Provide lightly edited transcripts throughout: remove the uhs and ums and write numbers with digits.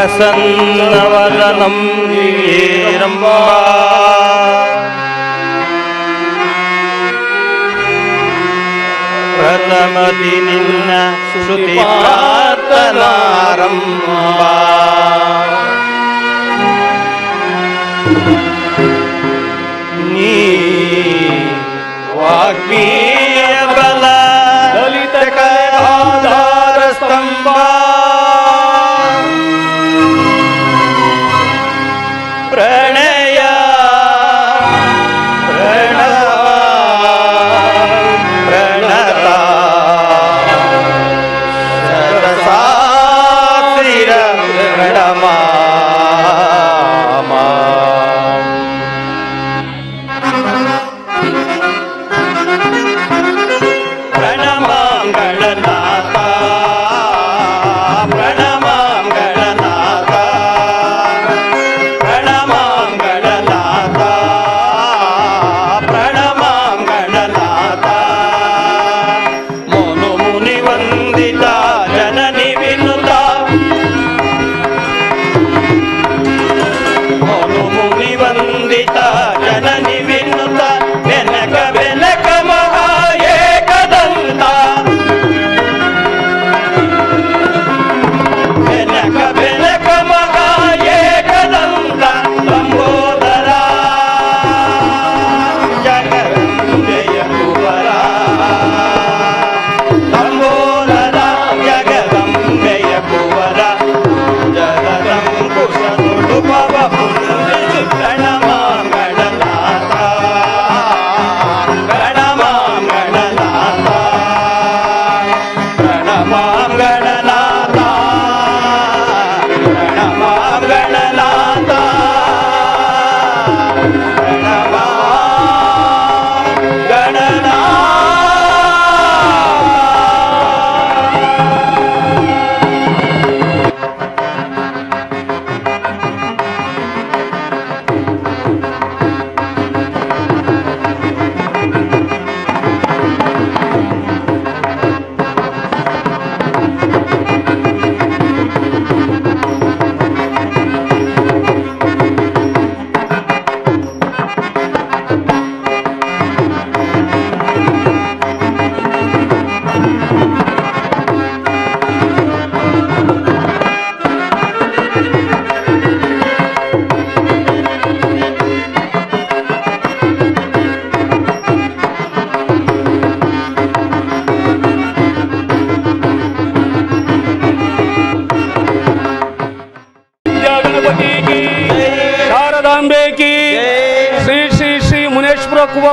ಪ್ರಸನ್ನವದನಂ ಏರಂಬ ಪ್ರಥಮದಿ ನಿನ್ನ ಶ್ರುತಿ ಪ್ರಾರ್ಥನಾರಂಭ ನೀ ವಾಗ್ಮೀಯ ಬಲ ದಲಿತ ಆಧಾರ ಸ್ತಂಭ ಪ್ರಣಯ ಪ್ರಣತ ಸರಸಾಸಿರ ಪ್ರಣಮ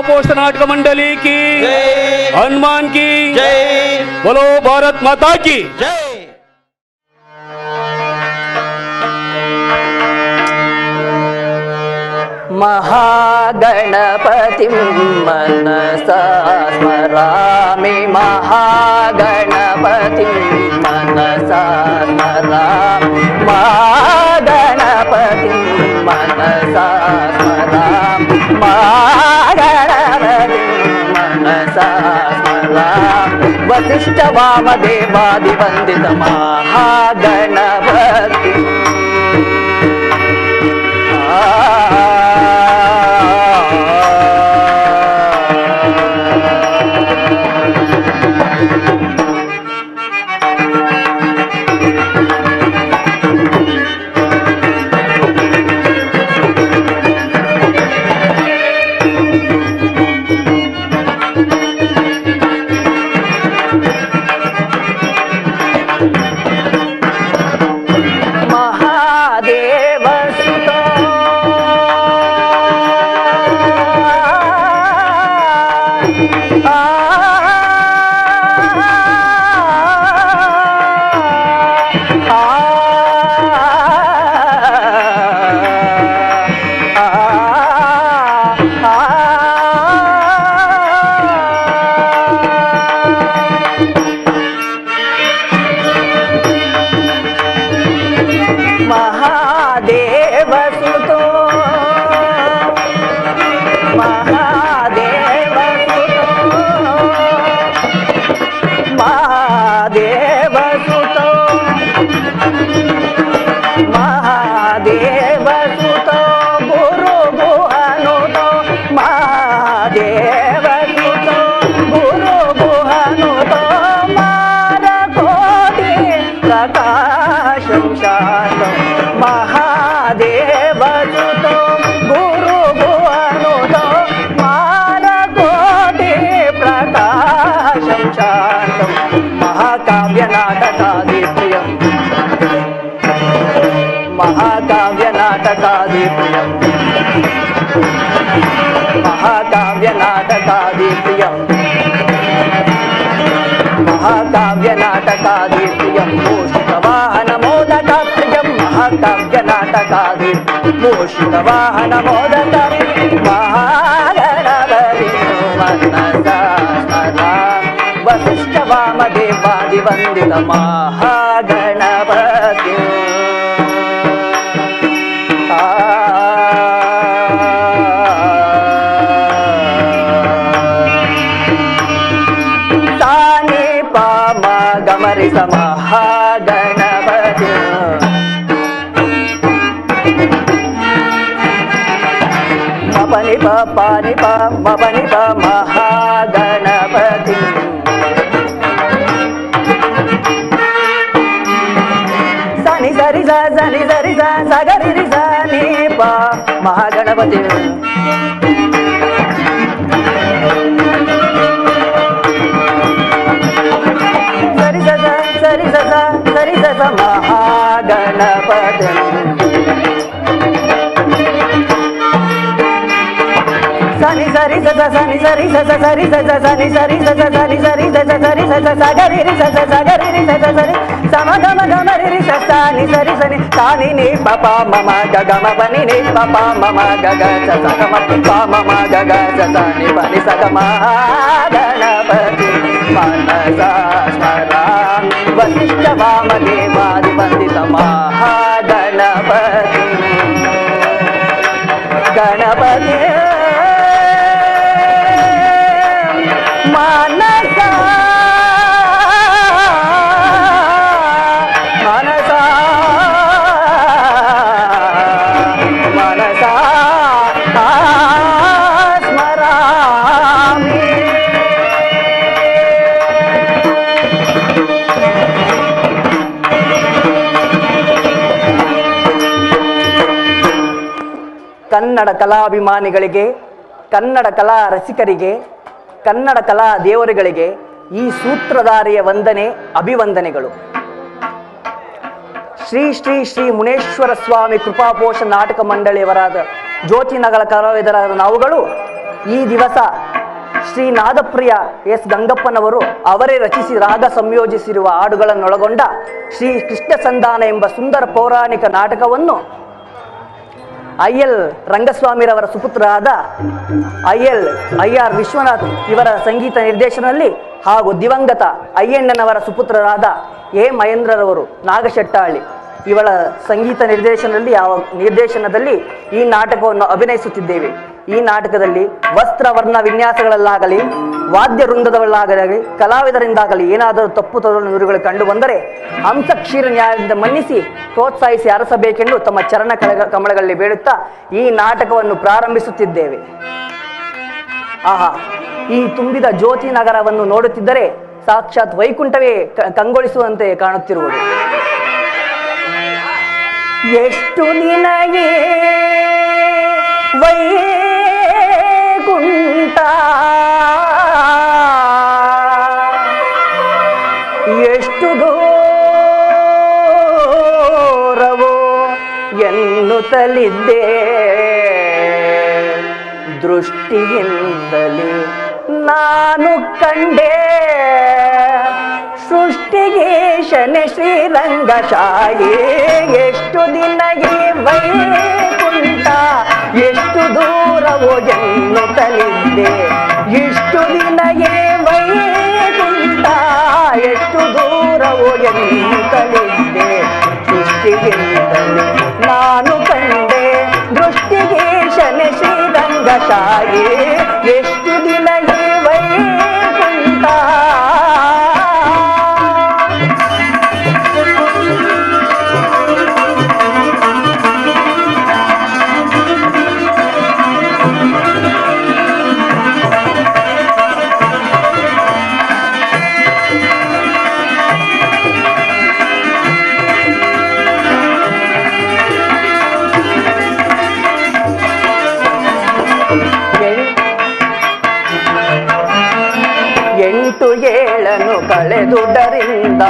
पोस्ट नाटक मंडली की हनुमान की बोलो भारत माता की महागणपति मनसा स्मरामि महागणपति मनसा स्मरामि महागणपति मनसा स्मरामि मनसा स्मरामि वसिष्ठ वामदेवादि वंदित महागणपति मा महाकाव्य नाटकादि प्रियं महाकाव्य नाटकादि प्रियं महाकाव्य नाटकादि प्रियं महाकाव्य नाटकादि प्रियं मूषिकवाहन मोदक प्रियं महाकाव्य नाटकादि मूषिकवाहन मोदक महागणपति मनसा स्मरामि वसिष्ठ वामदेवादि वंदित महागणपति गमरि महागणपति मपनि पानि मपनि महागणपति सनि सरि सनि सरि सगरि सनि प महागणपति सरि स महागणपति सनि सरि स सनि सरि स सरि स सनि सरि स सनि सरि स सरि स सगरि रि स सगरि रि स सरि सम गम गम रि स सनि सरि सनि तानि नि प मम ग गम पनि नि प मम ग ग स गम प मम ग ग स सनि पनि स ग महागणपति मनसा स्मरामि वसिष्ठ वामदेवादि वंदित महागणपति गणपति मनसा मनसा मनसा स्मरामि ಕನ್ನಡ ಕಲಾಭಿಮಾನಿಗಳಿಗೆ, ಕನ್ನಡ ಕಲಾ ರಸಿಕರಿಗೆ, ಕನ್ನಡ ಕಲಾ ದೇವರುಗಳಿಗೆ ಈ ಸೂತ್ರಧಾರಿಯ ವಂದನೆ, ಅಭಿವಂದನೆಗಳು. ಶ್ರೀ ಶ್ರೀ ಶ್ರೀ ಮುನೇಶ್ವರ ಸ್ವಾಮಿ ಕೃಪಾಪೋಷ ನಾಟಕ ಮಂಡಳಿಯವರಾದ ಜ್ಯೋತಿನಗರ ಕಲಾವಿದರಾದ ನಾವುಗಳು ಈ ದಿವಸ ಶ್ರೀ ನಾದಪ್ರಿಯ ಎಸ್ ಗಂಗಪ್ಪನವರು ಅವರೇ ರಚಿಸಿ ರಾಗ ಸಂಯೋಜಿಸಿರುವ ಹಾಡುಗಳನ್ನೊಳಗೊಂಡ ಶ್ರೀ ಕೃಷ್ಣ ಸಂಧಾನ ಎಂಬ ಸುಂದರ ಪೌರಾಣಿಕ ನಾಟಕವನ್ನು ಐಎಲ್ ರಂಗಸ್ವಾಮಿರವರ ಸುಪುತ್ರರಾದ ಐಆರ್ ವಿಶ್ವನಾಥ್ ಇವರ ಸಂಗೀತ ನಿರ್ದೇಶನದಲ್ಲಿ ಹಾಗೂ ದಿವಂಗತ ಅಯ್ಯಣ್ಣನವರ ಸುಪುತ್ರರಾದ ಎ ಮಹೇಂದ್ರರವರು ನಾಗಶೆಟ್ಟಹಳ್ಳಿ ಇವಳ ಸಂಗೀತ ನಿರ್ದೇಶನದಲ್ಲಿ ಈ ನಾಟಕವನ್ನು ಅಭಿನಯಿಸುತ್ತಿದ್ದೇವೆ. ಈ ನಾಟಕದಲ್ಲಿ ವಸ್ತ್ರವರ್ಣ ವಿನ್ಯಾಸಗಳಲ್ಲಾಗಲಿ, ವಾದ್ಯ ವೃಂದದಲ್ಲಾಗಲಿ, ಕಲಾವಿದರಿಂದಾಗಲಿ ಏನಾದರೂ ತಪ್ಪು ನುಡಿಗಳು ಕಂಡು ಬಂದರೆ ಹಂಸ ಕ್ಷೀರ ನ್ಯಾಯದಿಂದ ಮನ್ನಿಸಿ ಪ್ರೋತ್ಸಾಹಿಸಿ ಅರಸಬೇಕೆಂದು ತಮ್ಮ ಚರಣ ಕಮಲಗಳಲ್ಲಿ ಬೇಡುತ್ತಾ ಈ ನಾಟಕವನ್ನು ಪ್ರಾರಂಭಿಸುತ್ತಿದ್ದೇವೆ. ಆಹಾ, ಈ ತುಂಬಿದ ಜ್ಯೋತಿ ನಗರವನ್ನು ನೋಡುತ್ತಿದ್ದರೆ ಸಾಕ್ಷಾತ್ ವೈಕುಂಠವೇ ಕಂಗೊಳಿಸುವಂತೆ ಕಾಣುತ್ತಿರುವುದು. ಎಷ್ಟು ನಿನಗೆ ವೈಕುಂಠ, ಎಷ್ಟು ದೂರವೋ ಎನ್ನುತ್ತಲಿದ್ದೆ, ದೃಷ್ಟಿಯಿಂದಲೇ ನಾನು ಕಂಡೆ ಸೃಷ್ಟಿಗೇಶನೆ ಶ್ರೀರಂಗಶಾಹಿ. ಎಷ್ಟು ದಿನಗೆ ವೈಕುಂಠ, ಎಷ್ಟು ದೂರವೋ ಎನ್ನುತ್ತಲಿದ್ದೆ, ಎಷ್ಟು ದಿನಗೆ ವೈಕುಂಠ, ಎಷ್ಟು ದೂರವೋ ಎನ್ನುತ್ತಲಿದ್ದೆ, ಸೃಷ್ಟಿಗಿಂತಲೇ ನಾನು ಕಂಡೆ ದೃಷ್ಟಿಗೇಶನೆ ಶ್ರೀರಂಗಶಾಹಿ. ಎಷ್ಟು ದಿನಗೆ ವೈಕುಂಠ. ಎಂಟು ಏಳನು ಕಳೆದುದರಿಂದ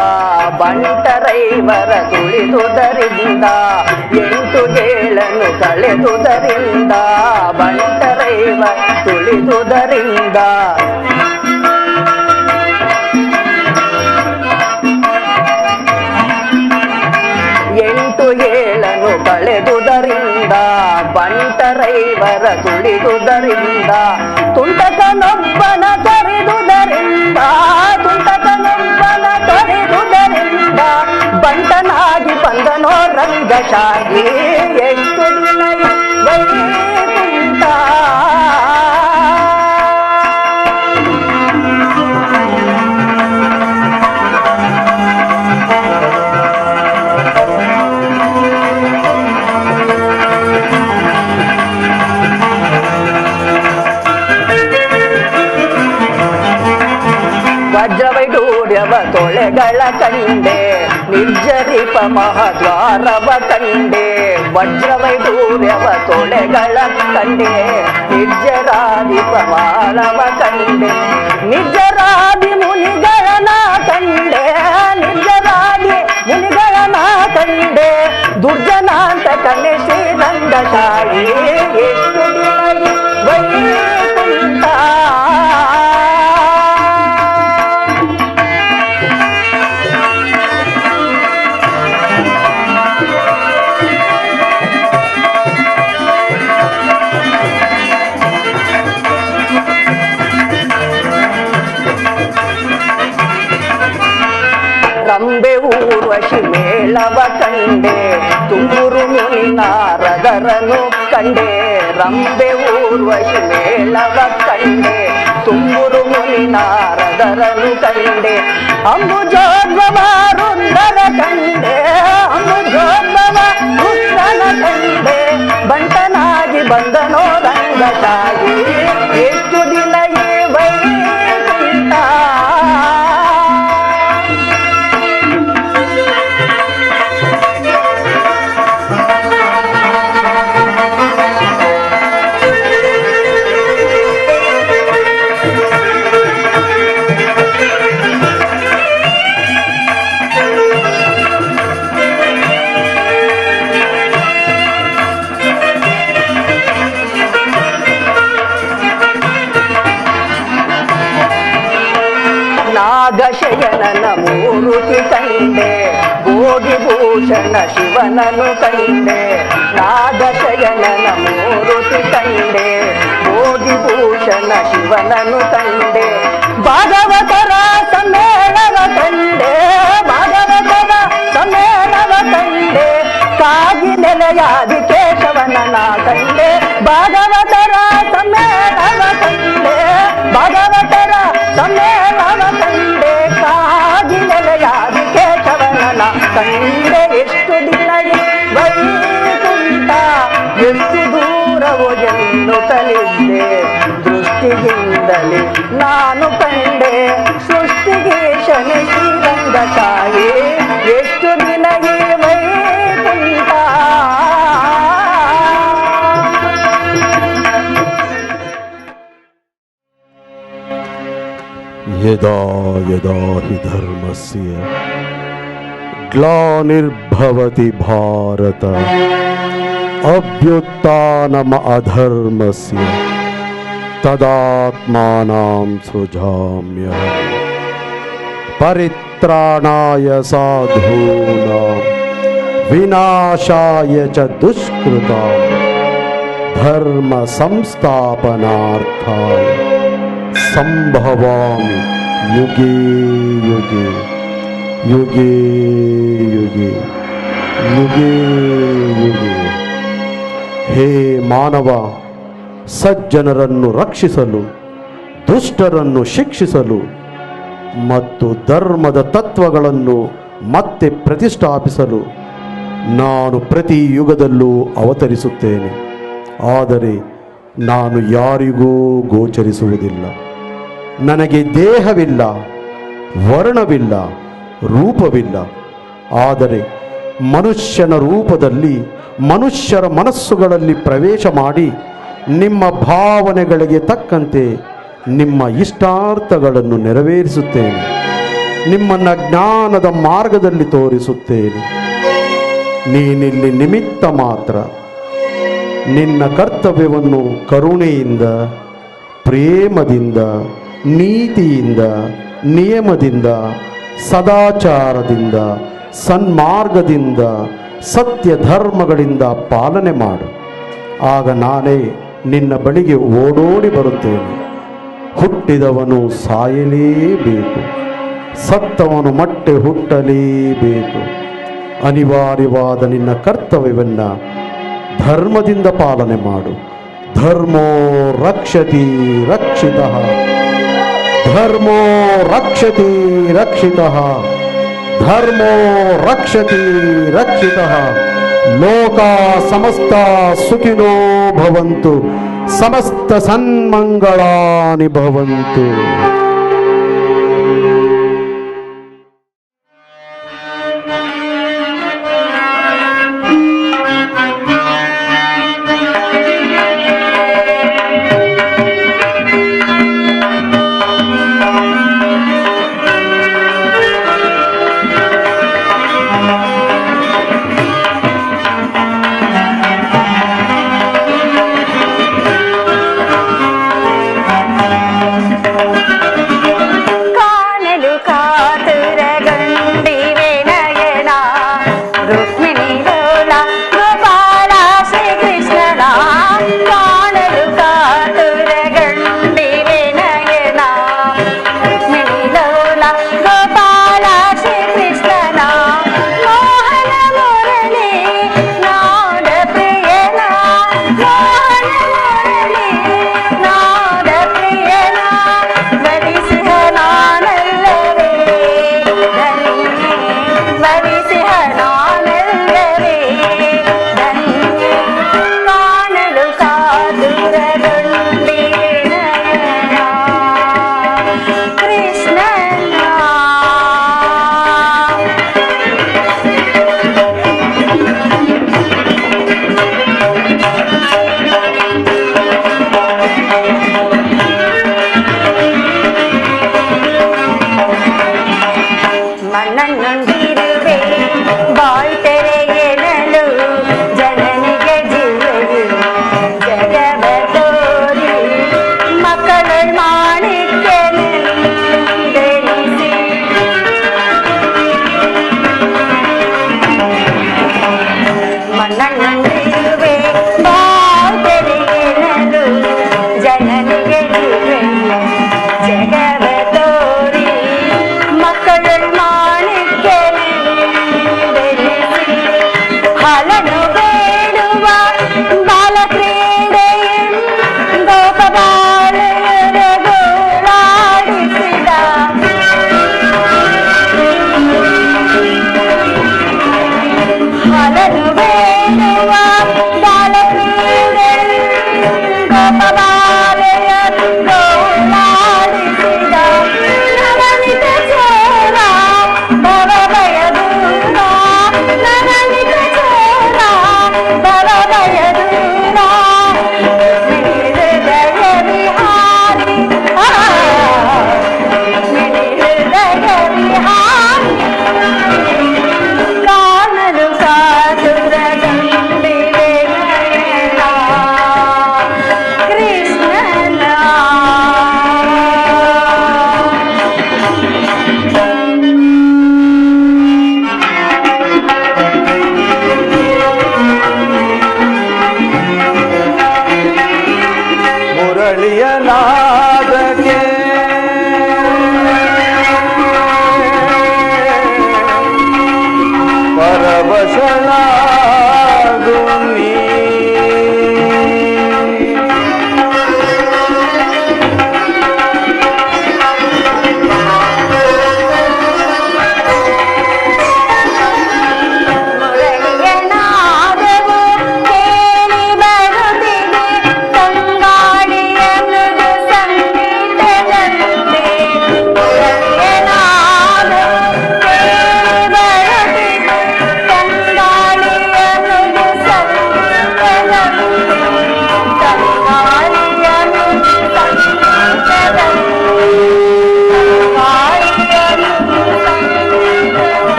ಬಂಟರೈವರ ತುಳಿದುದರಿಂದ 8 ಏಳನ್ನು ಕಳೆದುದರಿಂದ ಬಂಟರೈವ ತುಳಿದುದರಿಂದ 8 ಏಳನ್ನು ಕಳೆದುದರಿಂದ ಬಂಟರೈವರ ತುಳಿದುದರಿಂದ ತುಂಟಕನೊಬ್ಬನ ತೊರೆದುದರಿಂದ ತುಂಟಕನೊಬ್ಬನ ತೊರೆದುದರಿಂದ ಬಂಟನಾಗಿ ಬಂದನೋ ರಂಗಶಾಹಿ ಎಷ್ಟು ದಿನ ವೈಕುಂಠ ವಜ್ರವೈಡೂರ್ಯವ ತೊಳೆಗಳ ಕಂಡೆ ನಿರ್ಜರಿಪ ಮಹದ್ವಾರವ ಕಂಡೆ ವಜ್ರವೈಡೂರ್ಯವ ತೊಳೆಗಳ ಕಂಡೆ ನಿರ್ಜರಾದಿಪ ಮಾಲವ ಕಂಡೆ ನಿರ್ಜರಾದಿ ಮುನಿಗಳನ ಕಂಡೆ ನಿರ್ಜರಾದಿ ಮುನಿಗಳನ ಕಂಡೆ ದುರ್ಜನಾಂತ ಕನ್ನೆ ಶ್ರೀರಂಗಶಾಹಿ ಎಷ್ಟು ದಿನ ವೈಕುಂಠ ರಂಬೆ ಊರ್ವಶಿ ಮೇಳವ ಕಂಡೆ ತುಮೂರು ಮುನಿ ನಾರದರನು ಕಂಡೆ ರಂಬೆ ಊರ್ವಶಿ ಮೇಳವ ಕಂಡೆ ತುಮೂರು ಮುನಿ ನಾರದರನು ಕಂಡೆ ಅಂಬುಜೋದ್ಭವ ರುದ್ರನ ಕಂಡೆ ಅಂಬುಜೋದ್ಭವ ರುದ್ರನ ಕಂಡೆ ಬಂಟನಾಗಿ ಬಂದನೋ ರಂಗಶಾಹಿ ಎಷ್ಟು ದಿನ ಈ ವೈಕುಂಠ ನಾಗಶಯನನ ಮೂರುತಿ ಕಂಡೆ ಭೋಗಿಭೂಷಣ ಶಿವನನು ಕಂಡೆ ನಾಗಶಯನನ ಮೂರುತಿ ಕಂಡೆ ಭೋಗಿಭೂಷಣ ಶಿವನನು ಕಂಡೆ ಭಾಗವತರ ಸಮ್ಮೇಳನ ಕಂಡೆ ಭಾಗವತರ ಸಮ್ಮೇಳನ ಕಂಡೆ ಕಾಗಿ ನೆಲೆಯಾದಿ ಕೇಶವನನ ಕಂಡೆ ಭಾಗವತರ ಸಮ್ಮೇಳನ ಕಂಡೆ ಭಾಗವತರ ಸಮ್ಮೇಳನ ಕಂಡೆ ಕಾಗಿ ನೆಲೆಯಾದಿ ಕೇಶವನನ ಕಂಡೆ ಎಷ್ಟು ದಿನ ವೈಕುಂಠ ಎಷ್ಟು ದೂರವು ಎನ್ನುತ್ತಲಿದ್ದೆ ದೃಷ್ಟಿಯಿಂದಲೇ ನಾನು ಕಂಡೆ ಸೃಷ್ಟಿಗೇಶನೆ ಶ್ರೀರಂಗಶಾಹಿ ಎಷ್ಟು ದಿನ ವೈಕುಂಠ यदा यदा हि धर्मस्य ग्लानिर्भवति भारत अभ्युत्थानम् अधर्मस्य तदात्मानं सृजाम्यहम् परित्राणाय साधूनां विनाशाय च दुष्कृतां धर्म संस्थापनार्थाय संभवामि युगे युगे युगे युगे युगे युगे ಹೇ ಮಾನವ, ಸಜ್ಜನರನ್ನು ರಕ್ಷಿಸಲು, ದುಷ್ಟರನ್ನು ಶಿಕ್ಷಿಸಲು ಮತ್ತು ಧರ್ಮದ ತತ್ವಗಳನ್ನು ಮತ್ತೆ ಪ್ರತಿಷ್ಠಾಪಿಸಲು ನಾನು ಪ್ರತಿ ಯುಗದಲ್ಲೂ ಅವತರಿಸುತ್ತೇನೆ. ಆದರೆ ನಾನು ಯಾರಿಗೂ ಗೋಚರಿಸುವುದಿಲ್ಲ. ನನಗೆ ದೇಹವಿಲ್ಲ, ವರ್ಣವಿಲ್ಲ, ರೂಪವಿಲ್ಲ. ಆದರೆ ಮನುಷ್ಯನ ರೂಪದಲ್ಲಿ ಮನುಷ್ಯರ ಮನಸ್ಸುಗಳಲ್ಲಿ ಪ್ರವೇಶ ಮಾಡಿ ನಿಮ್ಮ ಭಾವನೆಗಳಿಗೆ ತಕ್ಕಂತೆ ನಿಮ್ಮ ಇಷ್ಟಾರ್ಥಗಳನ್ನು ನೆರವೇರಿಸುತ್ತೇನೆ. ನಿಮ್ಮನ್ನ ಜ್ಞಾನದ ಮಾರ್ಗದಲ್ಲಿ ತೋರಿಸುತ್ತೇನೆ. ನೀನಿಲ್ಲಿ ನಿಮಿತ್ತ ಮಾತ್ರ. ನಿನ್ನ ಕರ್ತವ್ಯವನ್ನು ಕರುಣೆಯಿಂದ, ಪ್ರೇಮದಿಂದ, ನೀತಿಯಿಂದ, ನಿಯಮದಿಂದ, ಸದಾಚಾರದಿಂದ, ಸನ್ಮಾರ್ಗದಿಂದ, ಸತ್ಯ ಧರ್ಮಗಳಿಂದ ಪಾಲನೆ ಮಾಡು. ಆಗ ನಾನೇ ನಿನ್ನ ಬಳಿಗೆ ಓಡೋಡಿ ಬರುತ್ತೇನೆ. ಹುಟ್ಟಿದವನು ಸಾಯಲೇಬೇಕು, ಸತ್ತವನು ಮತ್ತೆ ಹುಟ್ಟಲೇಬೇಕು. ಅನಿವಾರ್ಯವಾದ ನಿನ್ನ ಕರ್ತವ್ಯವನ್ನು ಧರ್ಮದಿಂದ ಪಾಲನೆ ಮಾಡು. ಧರ್ಮೋ ರಕ್ಷತಿ ರಕ್ಷಿತಃ, ಧರ್ಮೋ ರಕ್ಷತಿ ರಕ್ಷಿತಃ, ಧರ್ಮೋ ರಕ್ಷತಿ ರಕ್ಷಿತಃ. ಲೋಕ ಸಮಸ್ತ ಸುಖಿನೋ ಭವಂತು, ಸಮಸ್ತ ಸನ್ಮಂಗಳಾನಿ ಭವಂತು.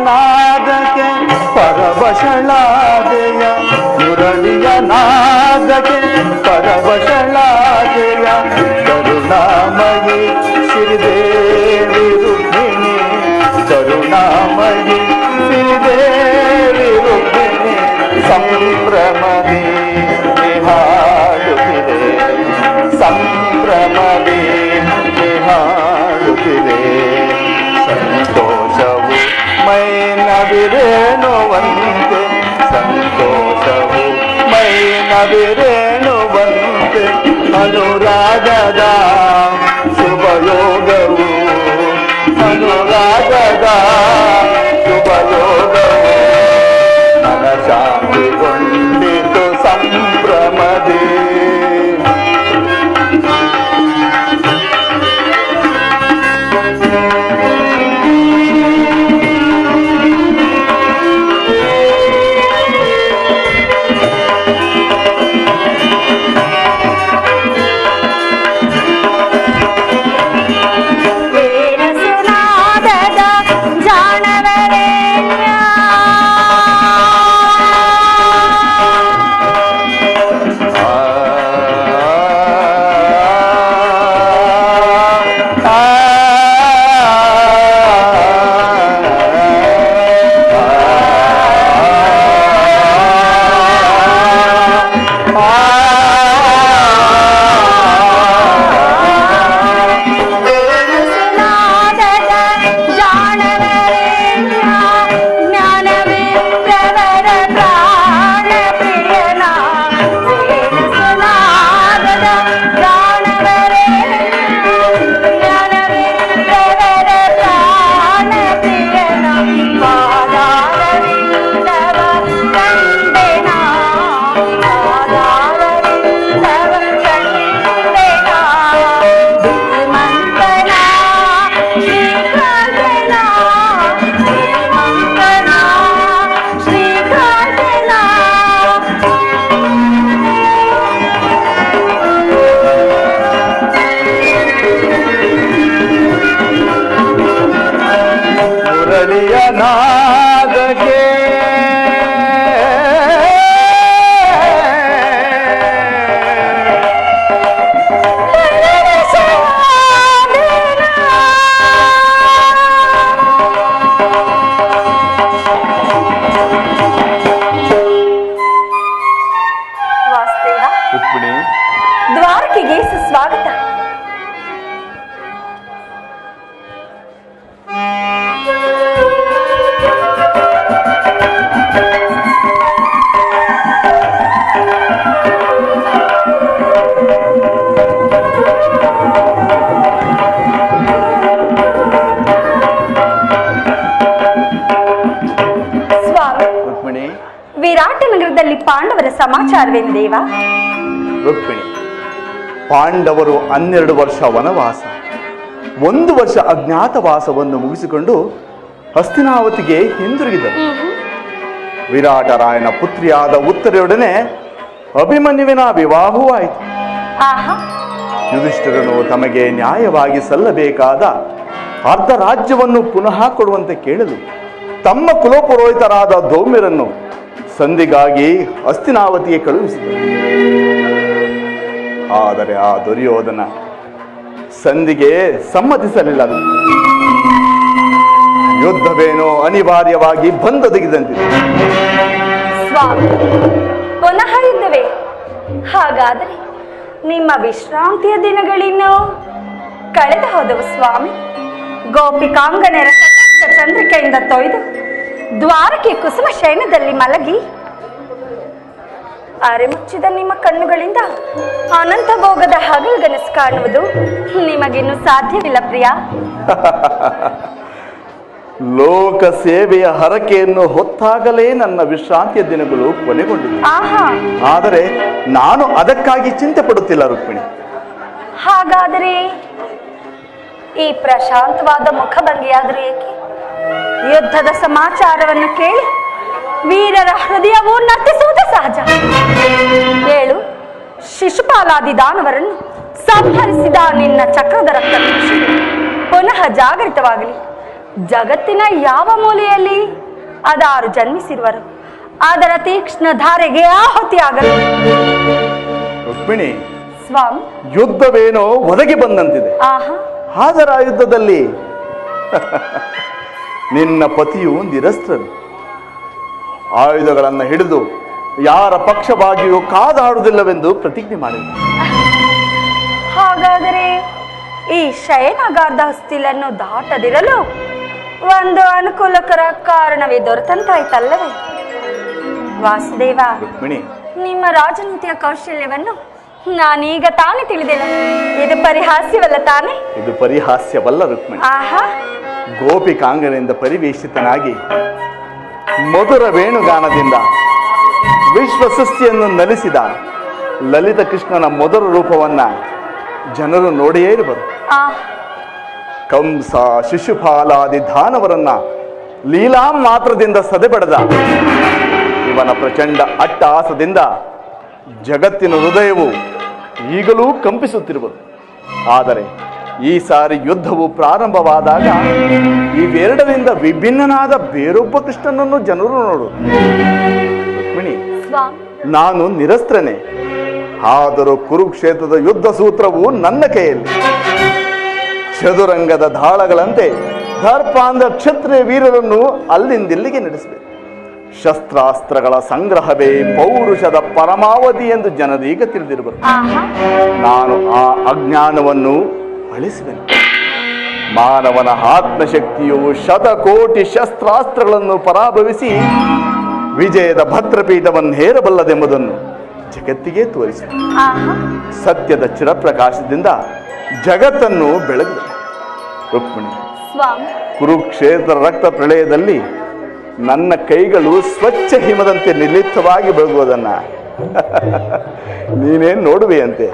ನಾದಕ್ಕೆ ಪರವಶಳಾದೆಯ ಮುರಳಿಯ ನಾದಕ್ಕೆ ಪರವಶಳಾದೆಯ ಕರುಣಾಮಯಿ ಶ್ರೀದೇವಿ ರುಕ್ಮಿಣಿ ಕರುಣಾಮಯಿ ಶ್ರೀದೇವಿ ರುಕ್ಮಿಣಿ ಸಂಭ್ರಮದಿ ಹಾಡುತ್ತಿದೆ ಸಂಭ್ರಮದಿ ಹಾಡುತ್ತಿದೆ ಸಂತೋಷವು ಮೈ ನವಿರೇಣುವಂತೆ ಸಂತೋಷವು ಮೈ ನವಿರೇಣುವಂತೆ ಅನುರಾಗದ ಶುಭಯೋಗವು ಅನುರಾಗದ ಶುಭಯೋಗವು ಮನ ಶಾಂತಿಗೊಂಡಿತು ಸಂಭ್ರಮದಿ ನಾದಕ್ಕೆ ರುಕ್ಮಿಣಿ, ದ್ವಾರಕೆಗೆ ಸುಸ್ವಾಗತ. ವಿರಾಟ ನಗರದಲ್ಲಿ ಪಾಂಡವರ ಸಮಾಚಾರವೇಂದೇವ? ರುಕ್ಮಿಣಿ, ಪಾಂಡವರು 12 ವರ್ಷ ವನವಾಸ, 1 ವರ್ಷ ಅಜ್ಞಾತವಾಸವನ್ನು ಮುಗಿಸಿಕೊಂಡು ಹಸ್ತಿನಾವತಿಗೆ ಹಿಂದಿರುಗಿದರು. ವಿರಾಟರಾಯನ ಪುತ್ರಿಯಾದ ಉತ್ತರೆಯೊಡನೆ ಅಭಿಮನ್ಯುವಿನ ವಿವಾಹವೂ ಆಯಿತು. ಯುಧಿಷ್ಠಿರನು ತಮಗೆ ನ್ಯಾಯವಾಗಿ ಸಲ್ಲಬೇಕಾದ ಅರ್ಧ ರಾಜ್ಯವನ್ನು ಪುನಃ ಕೊಡುವಂತೆ ಕೇಳಲು ತಮ್ಮ ಕುಲಪುರೋಹಿತರಾದ ಧೌಮ್ಯರನ್ನು ಸಂಧಿಗಾಗಿ ಹಸ್ತಿನಾವತಿಗೆ ಕಳುಹಿಸಿದರು. ಆದರೆ ಆ ದುರ್ಯೋಧನ ಸಂಧಿಗೆ ಸಮ್ಮತಿಸಲಿಲ್ಲ. ಯುದ್ಧವೇನೋ ಅನಿವಾರ್ಯವಾಗಿ ಬಂದೊದಗಿದಂತಿದೆ. ಸ್ವಾಮಿ, ಪುನಃ ಯುದ್ಧವೇ? ಹಾಗಾದರೆ ನಿಮ್ಮ ವಿಶ್ರಾಂತಿಯ ದಿನಗಳಿನ್ನೂ ಕಳೆದು ಹೋದವು ಸ್ವಾಮಿ. ಗೋಪಿಕಾಂಗನರ ಕಟಾಕ್ಷ ಚಂದ್ರಿಕೆಯಿಂದ ತೊಯ್ದು ದ್ವಾರಕೆ ಕುಸುಮ ಶಯನದಲ್ಲಿ ಮಲಗಿ ಅರೆಮುಚ್ಚಿದ ನಿಮ್ಮ ಕಣ್ಣುಗಳಿಂದ ಅನಂತ ಭೋಗದ ಹಗಲ್ಗನಸು ಕಾಣುವುದು ನಿಮಗಿನ್ನೂ ಸಾಧ್ಯವಿಲ್ಲ ಪ್ರಿಯ. ಲೋಕ ಸೇವೆಯ ಹರಕೆಯನ್ನು ಹೊತ್ತಾಗಲೇ ನನ್ನ ವಿಶ್ರಾಂತಿಯ ದಿನಗಳು ಕೊನೆಗೊಂಡಿವೆ. ಆದರೆ ನಾನು ಅದಕ್ಕಾಗಿ ಚಿಂತೆ ಪಡುತ್ತಿಲ್ಲ ರುಕ್ಮಿಣಿ. ಹಾಗಾದರೆ ಈ ಪ್ರಶಾಂತವಾದ ಮುಖಭಂಗಿಯಾದರೂ ಏಕೆ? ಯುದ್ಧದ ಸಮಾಚಾರವನ್ನು ಕೇಳಿ ವೀರರ ಹೃದಯವು ನರ್ತಿಸುವುದು ಸಹಜ. ಹೇಳು, ಶಿಶುಪಾಲಾದಿ ದಾನವರನ್ನು ಸಂಹರಿಸಿದ ನಿನ್ನ ಚಕ್ರದ ರಕ್ತ ಪುನಃ ಜಾಗೃತವಾಗಲಿ. ಜಗತ್ತಿನ ಯಾವ ಮೂಲೆಯಲ್ಲಿ ಅದಾರು ಜನ್ಮಿಸಿರುವರು ಅದರ ತೀಕ್ಷ್ಣ ಧಾರೆಗೆ ಆಹುತಿಯಾಗಲು. ರುಕ್ಮಿಣಿ, ಸ್ವಾಮಿ, ಯುದ್ಧವೇನೋ ಒದಗಿ ಬಂದಂತಿದೆ. ಆಹಾ, ಆದರೆ ಆ ಯುದ್ಧದಲ್ಲಿ ನಿನ್ನ ಪತಿಯು ನಿರಸ್ತ್ರನು. ಆಯುಧಗಳನ್ನು ಹಿಡಿದು ಯಾರ ಪಕ್ಷವಾಗಿಯೂ ಕಾದಾಡುವುದಿಲ್ಲವೆಂದು ಪ್ರತಿಜ್ಞೆ ಮಾಡಿದ. ಹಾಗಾದರೆ ಈ ಶಯನಗಾರ್ಧ ಹೊಸ್ತಿಲನ್ನು ದಾಟದಿರಲು ಒಂದು ಅನುಕೂಲಕರ ಕಾರಣವೇ ದೊರೆತಂತಾಯ್ತಲ್ಲವೇ? ವಾಸುದೇವ, ರುಕ್ಮಿಣಿ, ನಿಮ್ಮ ರಾಜನೀತಿಯ ಕೌಶಲ್ಯವನ್ನು ನಾನೀಗ ತಾನೇ ತಿಳಿದೆನು. ಇದು ಪರಿಹಾಸ್ಯವಲ್ಲ ತಾನೇ? ಇದು ಪರಿಹಾಸ್ಯವಲ್ಲ ರುಕ್ಮಿಣಿ. ಆಹಾ, ಗೋಪಿಕಾಂಗನಿಂದ ಪರಿವೇಷಿತನಾಗಿ ಮಧುರ ವೇಣುಗಾನದಿಂದ ವಿಶ್ವ ಸೃಷ್ಟಿಯನ್ನು ನಲಿಸಿದ ಲಲಿತ ಕೃಷ್ಣನ ಮಧುರ ರೂಪವನ್ನ ಜನರು ನೋಡಿಯೇ ಇರುವರು. ಕಂಸ, ಶಿಶುಪಾಲಾದಿ ದಾನವರನ್ನ ಲೀಲಾ ಮಾತ್ರದಿಂದ ಸದೆಬಡೆದ ಇವನ ಪ್ರಚಂಡ ಅಟ್ಟಹಾಸದಿಂದ ಜಗತ್ತಿನ ಹೃದಯವು ಈಗಲೂ ಕಂಪಿಸುತ್ತಿರುವುದು. ಆದರೆ ಈ ಸಾರಿ ಯುದ್ಧವು ಪ್ರಾರಂಭವಾದಾಗ ಇವೆರಡರಿಂದ ವಿಭಿನ್ನನಾದ ಬೇರೊಬ್ಬ ಕೃಷ್ಣನನ್ನು ಜನರು ನೋಡು. ರುಕ್ಮಿಣಿ, ನಾನು ನಿರಸ್ತ್ರನೇ, ಆದರೂ ಕುರುಕ್ಷೇತ್ರದ ಯುದ್ಧ ಸೂತ್ರವು ನನ್ನ ಕೈಯಲ್ಲಿ. ಚದುರಂಗದ ದಾಳಗಳಂತೆ ದರ್ಪಾಂಧ ಕ್ಷತ್ರಿಯ ವೀರರನ್ನು ಅಲ್ಲಿಂದಿಲ್ಲಿಗೆ ನಡೆಸಬೇಕು. ಶಸ್ತ್ರಾಸ್ತ್ರಗಳ ಸಂಗ್ರಹವೇ ಪೌರುಷದ ಪರಮಾವಧಿ ಎಂದು ಜನರೀಗ ತಿಳಿದಿರುವರು. ನಾನು ಆ ಅಜ್ಞಾನವನ್ನು ಅಳಿಸುವೆನು. ಮಾನವನ ಆತ್ಮಶಕ್ತಿಯು ಶತಕೋಟಿ ಶಸ್ತ್ರಾಸ್ತ್ರಗಳನ್ನು ಪರಾಭವಿಸಿ ವಿಜಯದ ಭದ್ರಪೀಠವನ್ನು ಹೇರಬಲ್ಲದೆಂಬುದನ್ನು ಜಗತ್ತಿಗೆ ತೋರಿಸಿ ಸತ್ಯದ ಚಿರಪ್ರಕಾಶದಿಂದ ಜಗತ್ತನ್ನು ಬೆಳಗಿದೆ. ರುಕ್ಮಿಣಿ, ಕುರುಕ್ಷೇತ್ರ ರಕ್ತ ಪ್ರಳಯದಲ್ಲಿ ನನ್ನ ಕೈಗಳು ಸ್ವಚ್ಛ ಹಿಮದಂತೆ ನಿರ್ಲಿಪ್ತವಾಗಿ ಬೆಳಗುವುದನ್ನ ನೀನೇನ್ ನೋಡುವೆಯಂತೆ.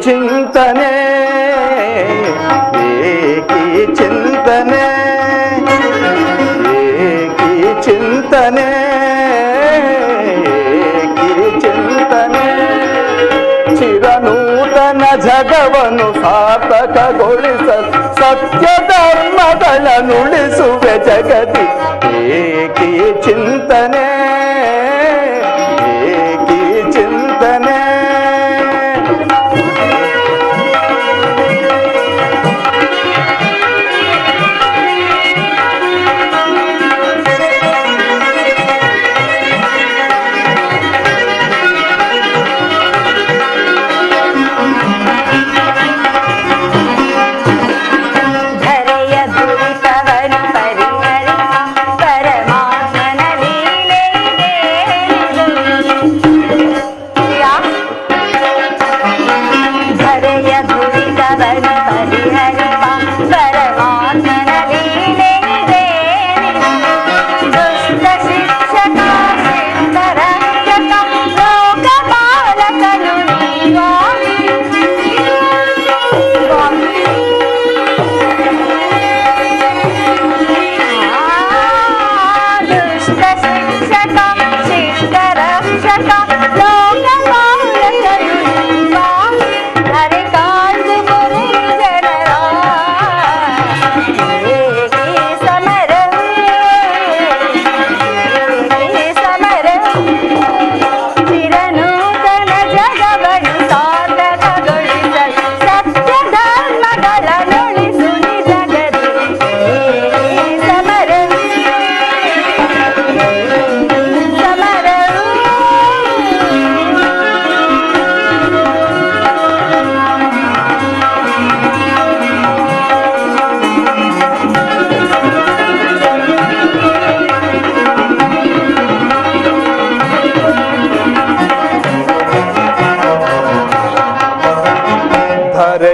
ಚಿಂತನೆ ಏಕಿ ಚಿಂತನೆ ಏಕಿ ಚಿಂತನೆ ಏಕಿ ಚಿಂತನೆ ಚಿರನೂತನ ಜಗವನ್ನು ಸಾರ್ಥಕಗೊಳಿಸಲು ಸತ್ಯ ಧರ್ಮಗಳನ್ನುಳಿಸುವೆ ಜಗತಿ. ಏಕಿ ಚಿಂತನೆ ಏಕಿ ಚಿಂತನೆ. ಧರೆಯ ದುರಿತವನು ಪರಿಹರಿಸ ಪರಮಾತ್ಮನ ಲೀಲೆಗೆ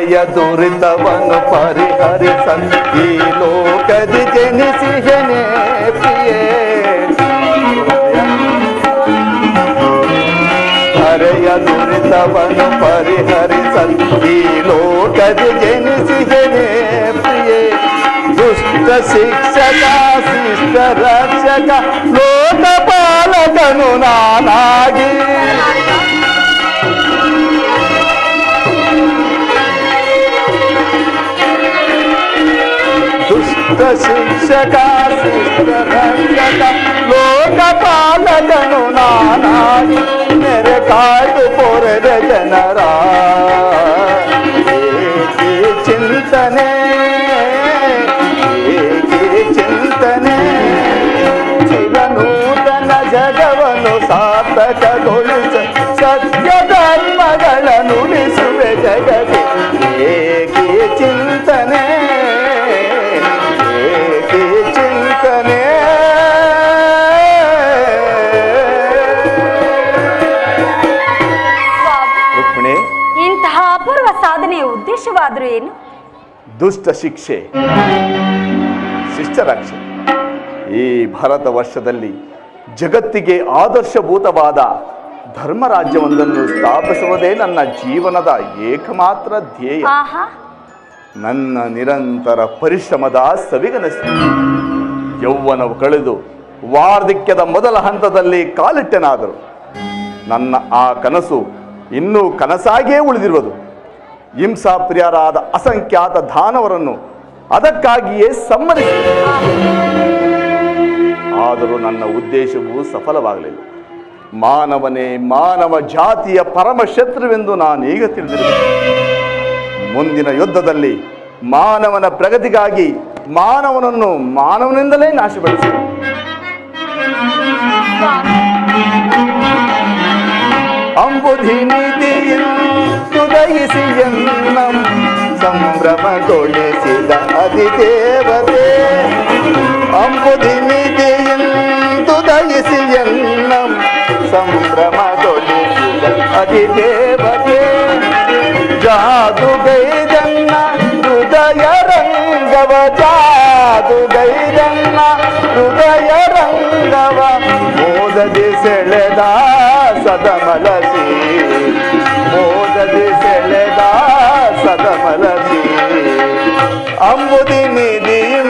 ಹರೆಯ ದುರಿತವನ್ನು ಪರಿಹರಿಸಲು ಈ ಲೋಕದಿ ಜನಿಸಿಹೆನೆ ಪ್ರಿಯೇ. ಹರೆಯ ದುರಿತವನ್ನು ಪರಿಹರಿಸಲು ಈ ಲೋಕದಿ ಜನಿಸಿಹೆನೆ ಪ್ರಿಯೇ. ದುಷ್ಟ ಶಿಕ್ಷಕ ಶಿಷ್ಟ ರಕ್ಷಕ ಲೋಕಪಾಲಕನು ನಾನಾಗಿ ದುಷ್ಟ ಶಿಕ್ಷಕ ಶಿಷ್ಟ ರಕ್ಷಕ ಲೋಕಪಾಲಕನು ನಾನಾಗಿ ನೆರೆ ಕಾಯ್ದು ಪೊರೆದ ಜನರ ಏಕೆ ಚಿಂತನೆ ಚಿಂತನೆ ಚಿರನೂತನ ಜಗವನ್ನು ಸಾರ್ಥಕಗೊಳಿಸ ಸತ್ಯ ಧರ್ಮಗಳನ್ನು ಉಳಿಸುವೆ ಜಗಕ್ಕೆ ಏಕೆ ಚಿಂತನೆ ಏಕೆ ಚಿಂತನೆ. ರುಕ್ಮಿಣಿ, ಇಂತಹ ಅಪೂರ್ವ ಸಾಧನೆಯ ಉದ್ದೇಶವಾದರೂ ಏನು? ದುಷ್ಟ ಶಿಕ್ಷೆ ಶಿಷ್ಟ ರಕ್ಷೆ. ಈ ಭಾರತ ವರ್ಷದಲ್ಲಿ ಜಗತ್ತಿಗೆ ಆದರ್ಶಭೂತವಾದ ಧರ್ಮರಾಜ್ಯವೊಂದನ್ನು ಸ್ಥಾಪಿಸುವುದೇ ನನ್ನ ಜೀವನದ ಏಕಮಾತ್ರ ಧ್ಯೇಯ. ನನ್ನ ನಿರಂತರ ಪರಿಶ್ರಮದ ಸವಿಗನಸು. ಯೌವನವು ಕಳೆದು ವಾರ್ಧಕ್ಯದ ಮೊದಲ ಹಂತದಲ್ಲಿ ಕಾಲಿಟ್ಟನಾದರು ನನ್ನ ಆ ಕನಸು ಇನ್ನೂ ಕನಸಾಗಿಯೇ ಉಳಿದಿರುವುದು. ಹಿಂಸಾಪ್ರಿಯರಾದ ಅಸಂಖ್ಯಾತ ದಾನವರನ್ನು ಅದಕ್ಕಾಗಿಯೇ ಸಮ್ಮತಿಸಿದೆ. ಆದರೂ ನನ್ನ ಉದ್ದೇಶವು ಸಫಲವಾಗಲಿಲ್ಲ. ಮಾನವನೇ ಮಾನವ ಜಾತಿಯ ಪರಮ ಶತ್ರುವೆಂದು ನಾನೀಗ ತಿಳಿದಿರುವೆ. ಮುಂದಿನ ಯುದ್ಧದಲ್ಲಿ ಮಾನವನ ಪ್ರಗತಿಗಾಗಿ ಮಾನವನನ್ನು ಮಾನವನಿಂದಲೇ ನಾಶಪಡಿಸಿ ಅಂಬುಧಿ ನೀತಿಯನ್ನು ದಯಿಸಿ ಎನ್ನಂ ಸಂಭ್ರಮಗೊಳಿಸಿದ ಅಧಿದೇವತೆ. ಅಂಬುಧಿ ನೀತಿಯನ್ನು ದಯಿಸಿ ಎನ್ನಂ ಸಂಭ್ರಮಗೊಳಿಸಿದ ಅಧಿದೇವತೆ. ಜಾದುಗೈದನ್ನ ಹೃದಯ ರಂಗವ ಜಾದುಗೈದನ್ನ ಹೃದಯ ರಂಗವ ಮೋದದಿ ಸೆಳೆದ ಸದಮಲಸಿ ಮೋದದಿ ಸೆಳೆದ ಸದಮಲಸಿ ಅಂಬುದಿ ನಿಧಿಂ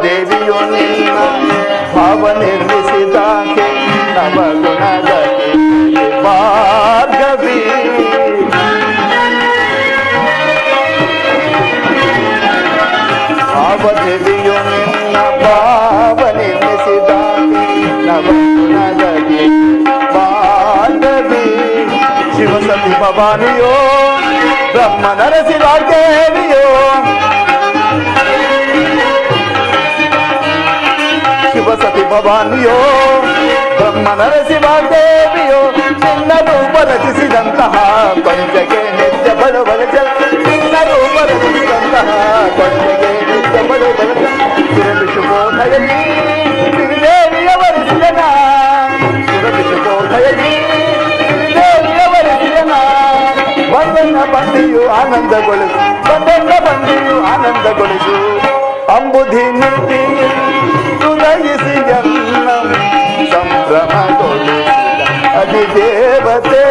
ದೇವಿಯು ನಿನ್ನ ಭಾವ ನಿರ್ಮಿಸಿದಾಕೆ ನವಗುಣದ ಭಾರ್ಗವಿ. ಭಾವ ದೇವಿಯು ನಿನ್ನ ಭಾವ ನಿರ್ಮಿಸಿದಾಕೆ ನವಗುಣದ ಭಾರ್ಗವಿ. ಶಿವಸತಿ ಭವಾನಿಯೋ ಬ್ರಹ್ಮ ನರಸಿಂಹದೇವಿಯೋ ಶಿವಸತಿ ಭವಾನಿಯೋ ಬ್ರಹ್ಮ ನರಸಿಂಹದೇವಿಯೋ ನಿನ್ನ ರೂಪ ರಚಿಸಿದಂತಹ ಕೊಂಜಗೆ ನಿತ್ಯ ಬಳುವಳ ಜಲ ನಿನ್ನ ರೂಪ ರಚಿಸಿದಂತಹ ಕೊಂಜಗೆ ನಿತ್ಯ ಬಳುವಳ ಜಲ ಸುರಭಿಷುಬೋಧಯಲ್ಲಿ ಶ್ರೀದೇವಿಯ ವರಿಸಿದನ ಸುರಭಿಷುಬೋಧಯಲ್ಲಿ ಶ್ರೀದೇವಿಯ ವರಿಸಿದನ. ಬಂದನ್ನ ಬಂದಿಯು ಆನಂದಗೊಳಿಸು ಬಂದನ್ನ ಬಂದಿಯು ಆನಂದಗೊಳಿಸು ಅಂಬುಧಿ ನೀತಿ ಹೃದಯಿಸಿ ಎನ್ನ ಸಂಭ್ರಮಗೊಳಿಸಿದ ಅಧಿದೇವತೆ.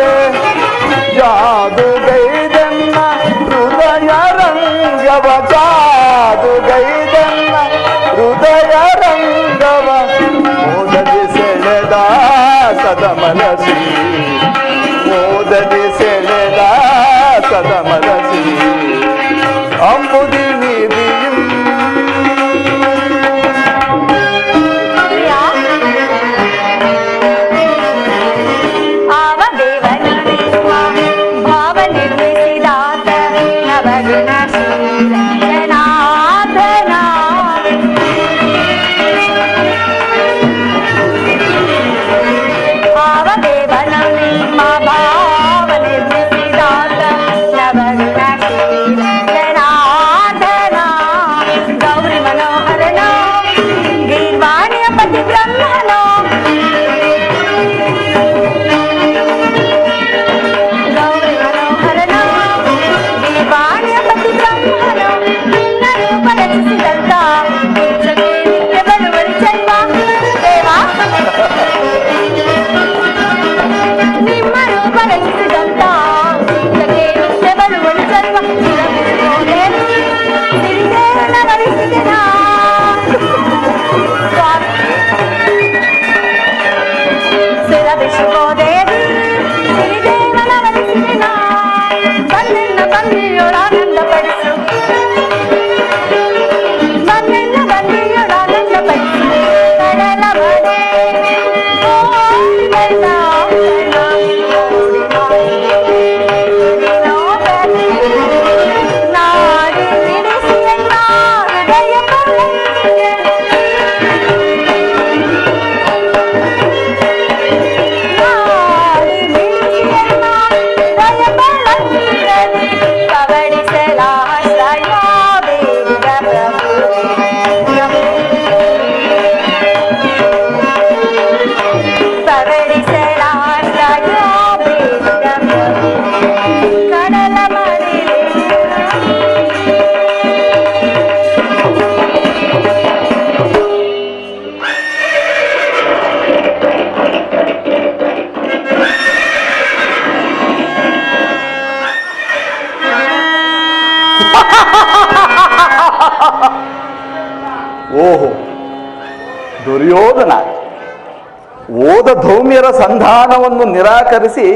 ಸದಮಲಸಿ ಓದದೆ ಸೆಳೆದ ಸದಮಲಸಿ ಅಂಬುದಿ ನಿಧಿಯಂ ಆವ ದೇವನಿರುವ ಭಾವ ನಿರ್ಮಿಸಿದಾತ ನವಗುಣಶೀಲ ಜನಾರ್ದನ. ಆವ ದೇವನಿರುವ ಭಾವ ನಿರ್ಮಿಸಿದಾತ ನವಗುಣಶೀಲ ಜನಾರ್ದನ. ಗೌರಿ ಮನೋಹರನ ಗೀರ್ವಾಣಿಯ ಪತಿ ಬ್ರಹ್ಮನ. ಗೌರಿ ಮನೋಹರನ ಗೀರ್ವಾಣಿಯ ಪತಿ ಬ್ರಹ್ಮನ. ನಿನ್ನ ರೂಪ ರಚಿಸಿದಂತ ಪೂಜೆಗೆ ನಿತ್ಯ ಬರುವಳಿ ಜನ್ಮ ದೇವಾ. ನಿಮ್ಮ ರೂಪ ರಚಿಸಿದಂತ ಪೂಜೆಗೆ ನಿತ್ಯ ಬರುವಳಿ ಜನ್ಮ ಸಿರಿದೇವನ ವರಿಸಿದೆನ ಸಿರಬಿಸುವುದೇವಿ ಸಿರಿದೇವನ ವರಿಸಿದೆನ. ಬನ್ನೆನ್ನ ಬಂದಿಯೊಳಾನಂದ ಪಡಿಸು ಬನ್ನೆನ್ನ ಬಂದಿಯೊಳಾನಂದ ಪಡಿಸು ಕಡಲ ಬಡೆ ಓಡಿದೆಲ್ಲ ನಾಡಿ ಬಿಡಿಸಿದೆನ್ನ ಹೃದಯ ಪಲ್ಲಕ್ಕಿಗೆ. ನಾಡಿ ಬಿಡಿಸಿದೆನ್ನ ಹೃದಯ ಪಲ್ಲಕ್ಕಿಗೆ. ಕವಡಿಸಲಾಶ್ರಯ ಬೇಗ ಪ್ರಭು. ಕವಡಿಸಲಾಶ್ರಯ ಬೇಗ ಪ್ರಭು. ಕಡಲ ಮಡಿಲಿನ ಓಹೋ ದುರ್ಯೋಧನ ಓದ ಧೌಮ್ಯರ ಸಂಧಾನವನ್ನು ನಿರಾಕರಿಸಿ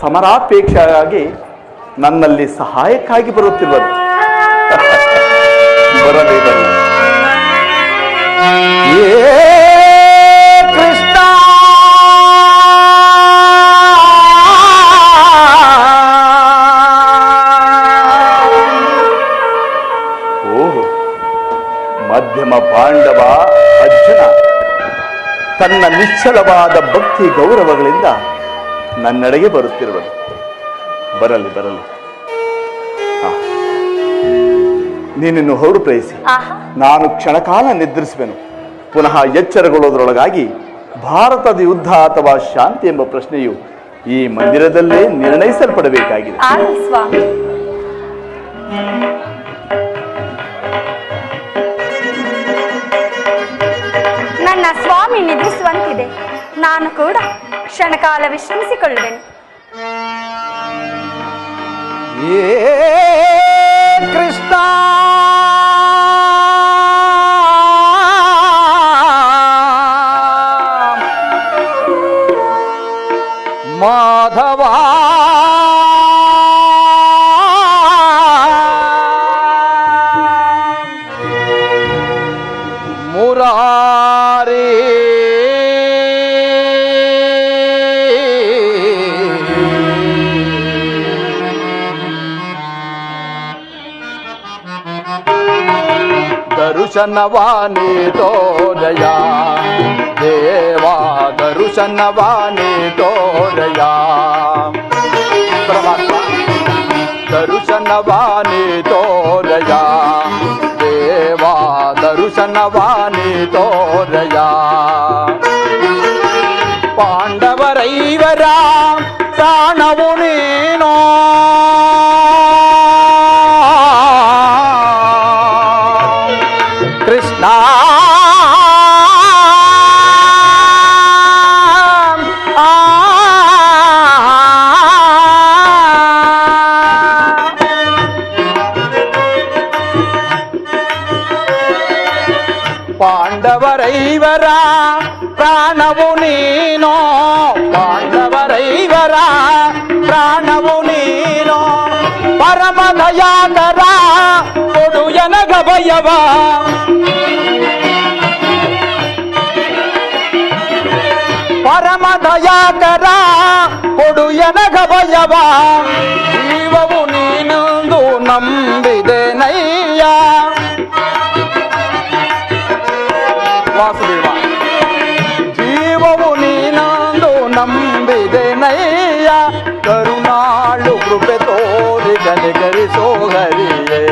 ಸಮರಾಪೇಕ್ಷೆಯಾಗಿ ನನ್ನಲ್ಲಿ ಸಹಾಯಕ್ಕಾಗಿ ಬರುತ್ತಿರುವುದು. ಬರಲಿ ಬರಲಿ. ಏ ಕೃಷ್ಣ ಓಹೋ ಮಧ್ಯಮ ಪಾಂಡವ ಅರ್ಜುನ ತನ್ನ ನಿಶ್ಚಲವಾದ ಭಕ್ತಿ ಗೌರವಗಳಿಂದ ನನ್ನೆಡೆಗೆ ಬರುತ್ತಿರುವುದು. ಬರಲಿ ಬರಲಿ. ನೀನಿನ್ನು ಹೊರಡು ಪ್ರಯತ್ನಿಸಿ. ಆಹಾ. ನಾನು ಕ್ಷಣಕಾಲ ನಿದ್ರಿಸುವೆನು. ಪುನಃ ಎಚ್ಚರಗೊಳ್ಳೋದ್ರೊಳಗಾಗಿ ಭಾರತದ ಯುದ್ಧ ಅಥವಾ ಶಾಂತಿ ಎಂಬ ಪ್ರಶ್ನೆಯು ಈ ಮಂದಿರದಲ್ಲೇ ನಿರ್ಣಯಿಸಲ್ಪಡಬೇಕಾಗಿದೆ. ಆಗಲಿ ಸ್ವಾಮಿ. ನನ್ನ ಸ್ವಾಮಿ ನಿದ್ರಿಸುವಂತಿದೆ. ನಾನು ಕೂಡ ಕ್ಷಣಕಾಲ ವಿಶ್ರಮಿಸಿಕೊಳ್ಳುವೆನು. ಏ ಕೃಷ್ಣ ಮಾಧವ ಮುರಾರಿ ದರುಶನವಾನಿ ತೋರಯ ದೇವಾ ದರುಶನವಾನಿ ತೋರಯ ಪರಮಾತ್ಮ ದರುಶನವಾನಿ ತೋರಯ ದೇವಾ ದರುಶನವಾನಿ ತೋರಯ ಪಾಂಡವರೈವರ ಪ್ರಾಣವು ನೀನೋ ಕೃಷ್ಣ ಪಾಂಡವರೈವರ ಪ್ರಾಣವು ನೀನೋ ಪಾಂಡವರೈವರ ಪ್ರಾಣವು ನೀನೋ ಪರಮ ದಯಾಕರ ಕೊಡು ಎನಗ ಭಯವ ಪರಮ ದಯಾಕರ ಕೊಡು ಎನಗ ಭಯವ ಜೀವವು ನೀನೊಂದು ನಂಬಿದೆ ನಯ್ಯ ವಾಸುದೇವ ಜೀವವು ನೀನೊಂದು ನಂಬಿದೆ ನಯ್ಯ ಕರುಣಾಳು ಕೃಪೆ ತೋರಿ ಕನಿಕರಿಸೋ ಹರಿಯೇ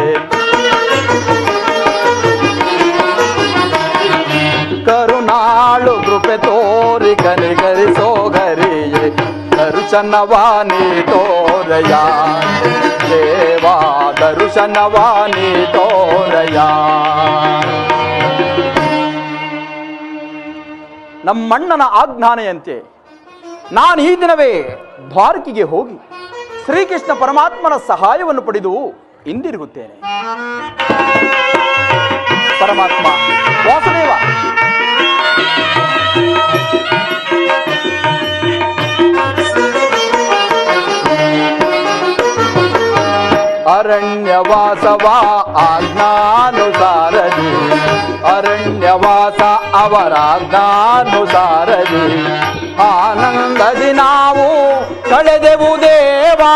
ಕರುಣಾಳು ಕೃಪೆ ತೋರಿ ಕನಿಕರಿಸೋ ಹರಿಯೇ ದರ್ಶನವಾನಿ ತೋರಯ ದೇವಾ ದರ್ಶನವಾನಿ ತೋರಯ. ನಮ್ಮಣ್ಣನ ಆಜ್ಞಾನೆಯಂತೆ ನಾನು ಈ ದಿನವೇ ದ್ವಾರಕಿಗೆ ಹೋಗಿ ಶ್ರೀಕೃಷ್ಣ ಪರಮಾತ್ಮನ ಸಹಾಯವನ್ನು ಪಡೆದು ಹಿಂದಿರುಗುತ್ತೇನೆ. ಪರಮಾತ್ಮ ವಾಸುದೇವ ಅರಣ್ಯವಾಸವ ಆಜ್ಞಾನುಸಾರದಿ ಅರಣ್ಯವಾಸ ಅವರ ಆಜ್ಞಾನುಸಾರದಿ ಆನಂದದಿ ನಾವು ಕಳೆದೆವು ದೇವಾ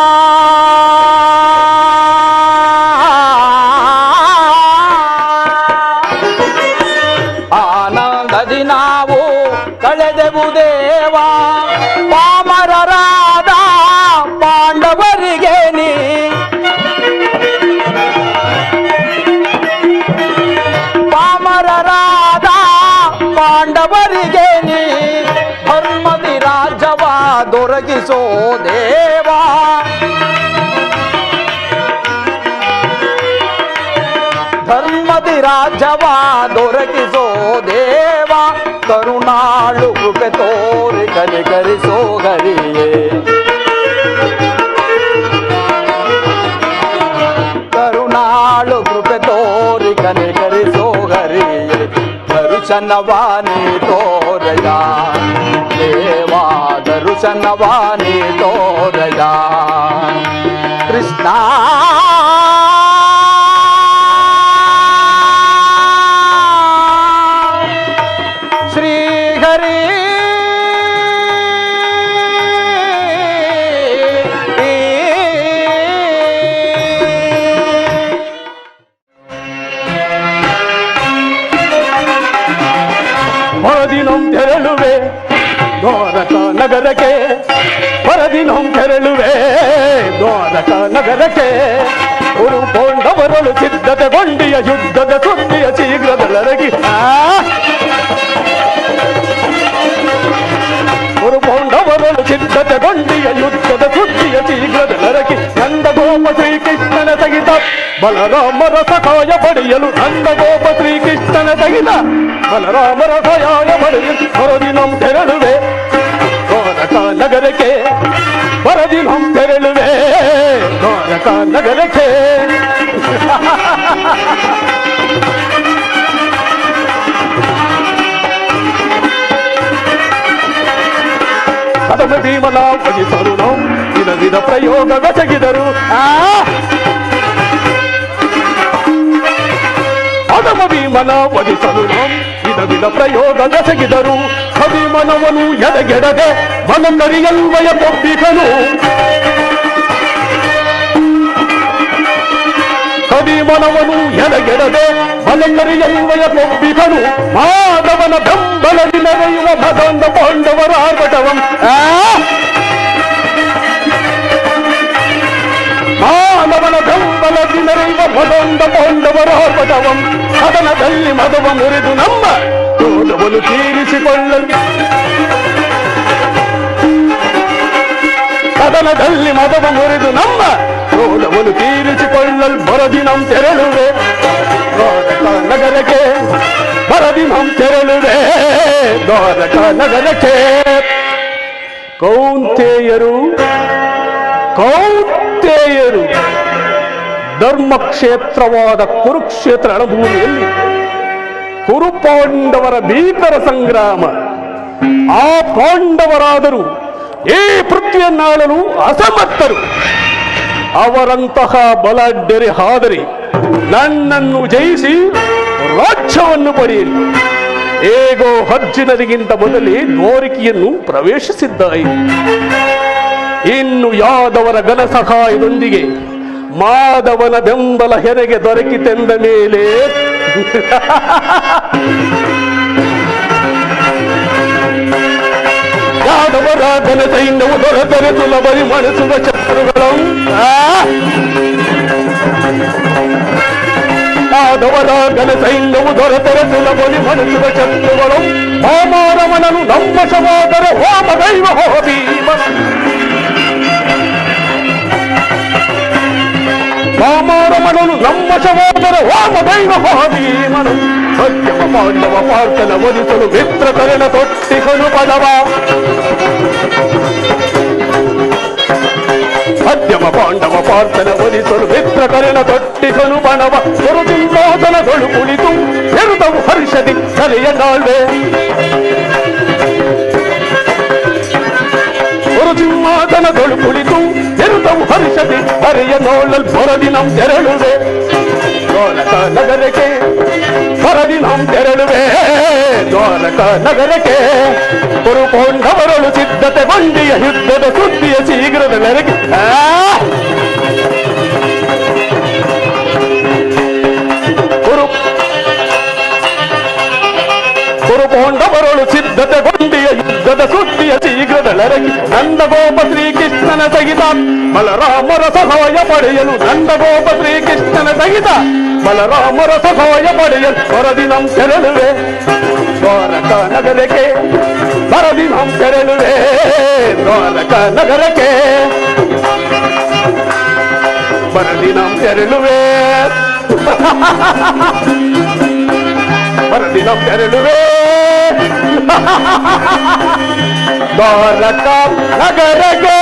ಆನಂದದಿ ನಾವು ಕಳೆದೆವು ದೇವಾ ಪಾಮರರಾದ ಪಾಂಡವರಿಗೆ ನೀ ಪಾಮರರಾದ ಪಾಂಡವರಿಗೆ ನೀ ಧರ್ಮದಿ ರಾಜ್ಯವ ದೊರಕಿಸೋ ದೇವಾ ಧರ್ಮದಿ ರಾಜ್ಯವ ದೊರಕಿಸೋ ದೇವಾ ಕರುಣಾಳು ಕೃಪೆ ತೋರಿ ಕನಿಕರಿಸೋ ಹರಿಯೇ ಕರುಣಾಳು ಕೃಪೆ ತೋರಿ ಕನಿಕರಿಸೋ ಹರಿಯೇ ದರ್ಶನವಾನಿ ತೋರಯ ದೇವಾ ದರ್ಶನವಾನಿ ತೋರಯ ಕೃಷ್ಣ ಶ್ರೀಹರಿ ಹೊರದಿನಂ ತೆರಳುವೆ ದ್ವಾರಕ ನಗರಕ್ಕೆ ಹೊರದಿನಂ ತೆರಳುವೆ ದ್ವಾರಕ ನಗರಕ್ಕೆ ಗುರು ಪೌಂಡವರಳು ಸಿದ್ಧತೆಗೊಂಡಿಯ ಯುದ್ಧದ ಸುದ್ದಿಯ ಶೀಘ್ರದೊಳಗಿ ಗುರು ಪೌಂಡವರಳು ಸಿದ್ಧತೆಗೊಂಡಿಯ ಯುದ್ಧದ ಸುದ್ದಿಯ ಶೀಘ್ರದೊಳಗಿ ನಂದಗೋಪ ಶ್ರೀಕೃಷ್ಣನ ಸಹಿತ ಬಲರಾಮರ ಸಹಾಯ ಪಡೆಯಲು ನಂದಗೋಪ ಶ್ರೀಕೃಷ್ಣನ ಸಹಿತ ಬಲರಾಮರ ಸಹಾಯ ಪಡೆಯಲು ಹೊರದಿನಂ ತೆರಳುವೆ ದ್ವಾರಕ ನಗರಕ್ಕೆ ಹೊರದಿನಂ ತೆರಳುವೆ ದ್ವಾರಕ ನಗರಕ್ಕೆ ಕದಮ ಭೀಮನ ವಹಿಸರು ವಿಧ ವಿಧ ಪ್ರಯೋಗ ಬೆಸಗಿದರು ಕದಮ ಭೀಮನ ವಹಿಸರು ವಿಧ ವಿಧ ಪ್ರಯೋಗ ಬೆಸಗಿದರು ಭೀಮನವನು ಎಡಗೆಡದೆ ಮನಕರಿಯಲ್ವಯ ಕೊಬ್ಬಿಕನು ಭೀಮನವನು ಎಡಗೆಡದೆ ಮನಕರಿಯಲ್ವಯ ಕೊಬ್ಬಿಕನು ಮಾಧವನ ಬೆಂಬಲದಿ ನೆರೆಯುವ ಭಗವಂತ ಪಾಂಡವರ ಆರ್ಭಟವಂ ಮಾನವನ ಬೆಂಬಲದಿ ನೆರೆಯುವ ಭಗವಂತ ಪಾಂಡವರ ಆರ್ಭಟವಂ ಸದನದಲ್ಲಿ ಮದವ ಮುರಿದು ನಮ್ಮ ಕ್ರೋಧವನ್ನು ತೀರಿಸಿಕೊಳ್ಳಲು ಸದನದಲ್ಲಿ ಮದವ ಮುರಿದು ನಮ್ಮ ಕ್ರೋಧವನ್ನು ತೀರಿಸಿಕೊಳ್ಳಲು ಬರದಿನಂ ತೆರಳುವೆ ದ್ವಾರಕ ನಗರಕ್ಕೆ ಬರದಿನಂ ತೆರಳುವೆ ದ್ವಾರಕ ನಗರಕ್ಕೆ. ಕೌಂತೆಯರು ಧರ್ಮಕ್ಷೇತ್ರವಾದ ಕುರುಕ್ಷೇತ್ರ ರಣಭೂಮಿಯಲ್ಲಿ ಕುರುಪಾಂಡವರ ಭೀಕರ ಸಂಗ್ರಾಮ ಆ ಪಾಂಡವರಾದರೂ ಈ ಪೃಥ್ವಿಯನ್ನಾಳಲು ಅಸಮರ್ಥರು. ಅವರಂತಹ ಬಲಾಢ್ಯರೇ ಆದರೆ ನನ್ನನ್ನು ಜಯಿಸಿ ರಾಜ್ಯವನ್ನು ಪಡೆಯಲಿ. ಹೇಗೋ ಅರ್ಜುನರಿಗಿಂತ ಮೊದಲೇ ದ್ವಾರಕೆಯನ್ನು ಪ್ರವೇಶಿಸಿದ್ದಾಯಿತು. ಇನ್ನು ಯಾದವರ ಘನ ಸಹಾಯದೊಂದಿಗೆ ಮಾಧವನ ಬೆಂಬಲ ಹೆರೆಗೆ ದೊರಕಿತೆಂದ ಮೇಲೆ ಯಾದವರ ಘನ ಸೈನ್ಯವು ದೊರೆತರೆ ಸುಲಭರಿ ಮಣಿಸುವ ಶತ್ರುಗಳು. ಯಾದವರ ಘನ ಸೈನ್ಯವು ದೊರೆತರೆ ಸುಲಭರಿ ಮಣಿಸುವ ಶತ್ರುಗಳು. ವಾಮರವನನು ನಮ್ಮ ಸಹೋದರ ವಾಮದೈವ ಭೀಮ. ವಾಮರವನನು ನಮ್ಮ ಸಹೋದರ ವಾಮದೈವ ಭೀಮನು. ಸತ್ಯವ ಪಾಂಡವ ಪಾರ್ಥನ ವಧಿಸಲು ಮಿತ್ರಕರಣ ತೊಟ್ಟಿಸಲು ಪದವ. ಸತ್ಯವ ಪಾಂಡವ ಪಾರ್ಥನ ವಧಿಸಲು ಮಿತ್ರಕರಣ ತೊಟ್ಟಿಸಲು ಬಣವ. ಗುರುಸಿಂಹಾಸನಗಳು ಕುಳಿತು ಎರುದವು ಹರ್ಷದಿ ತಲೆಯ ನಾಳ್ವೆ. ಗುರುಸಿಂಹಾಸನಗಳು ಕುಳಿತು ಎರುದವು ಹರ್ಷದಿ ತಲೆಯ ನೋಳಲ್ ಬರದಿ ನಮ್ ತೆರಳುವೆ. ದ್ವಾರಕ ನಗರಕ್ಕೆ ಬರದಿ ನಮ್ ತೆರಳುವೆ. ದ್ವಾರಕ ನಗರಕ್ಕೆ ಕುರುಪಾಂಡವರಳು ಸಿದ್ಧತೆ ಬಂದಿಯ ಯುದ್ಧದ ಸುದ್ದಿಯ ಶೀಘ್ರದ ನೆರೆಗೆ. ಕುರುಪಾಂಡವರಳು ಸಿದ್ಧತೆ ಬಂದಿಯ ಯುದ್ಧದ ಸುದ್ದಿಯ ಶೀಘ್ರದ ನೆರೆಗೆ. ನಂದಗೋಪ ಶ್ರೀಕೃಷ್ಣನ ಸಹಿತ ಬಲರಾಮರ ಸಹಾಯ ಪಡೆಯಲು. ನಂದಗೋಪ ಶ್ರೀಕೃಷ್ಣನ ಸಹಿತ ಬಲರಾಮರ ಸಹಾಯ ಪಡೆಯಲು ಬರದಿ ನಮ್ ತೆರಳುವೆ. ದ್ವಾರಕ ನಗರಕ್ಕೆ ಬರದಿ ನಮ್ ತೆರಳುವೆ. ದ್ವಾರಕ ನಗರಕ್ಕೆ ಬರದಿ ನಮ್ ತೆರಳುವೆ. ಬರದಿ ನಮ್ ತೆರಳುವೆ. ದ್ವಾರಕ ನಗರಕ್ಕೆ